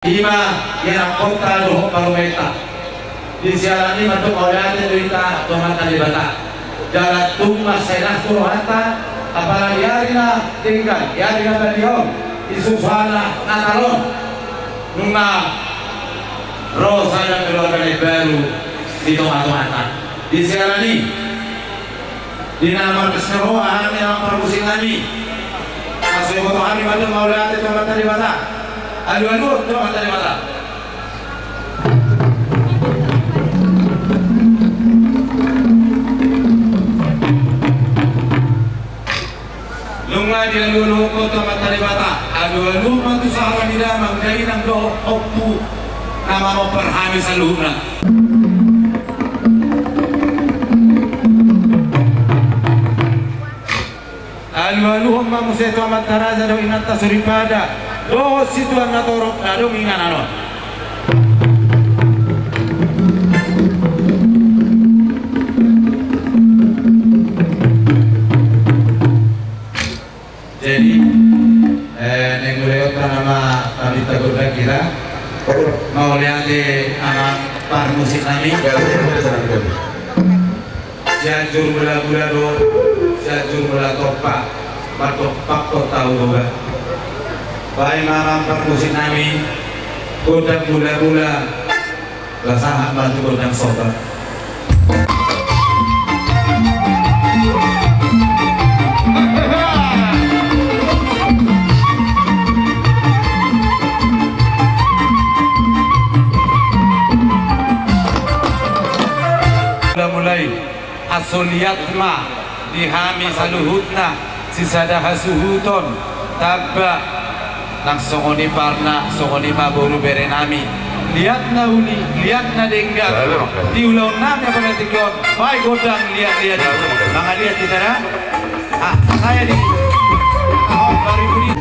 Ima yang kota doh parumeta di siaran ini untuk oleh cerita tuhan kalibata jalan tumah senah turohata apalagi yarina tinggal yarina beliau isusana nakalon nuna rosa dan keluarga baru di tuhan di siaran ini di nama keseruan yang permusim kami masih butuh kami pada maulana tuhan kalibata adu-adu tuhan kalibata lunga dia lulu ko tuhan kalibata adu-adu mantu sahabat tidak manggai nang do oppu nama mo perhami saluna adu-adu humma musetu amat taraza do inata suripada do situan natorok do mingan anon jadi nenguleot nama kami tegur kita mau lihat di anak par musik kami jajur bela-bela do jajur bela topak pak kok tahu juga baik malam par musik kami godang bula-bula lasahan bantu godang sobat mulai asuliatma dihami saluhutna sisada hasuhuton tabba nang songoni parna songoni maburu berenami lihatna uli lihatna denggal diulau namnya pada tikon baik godang lihat maka lihat kita saya di baru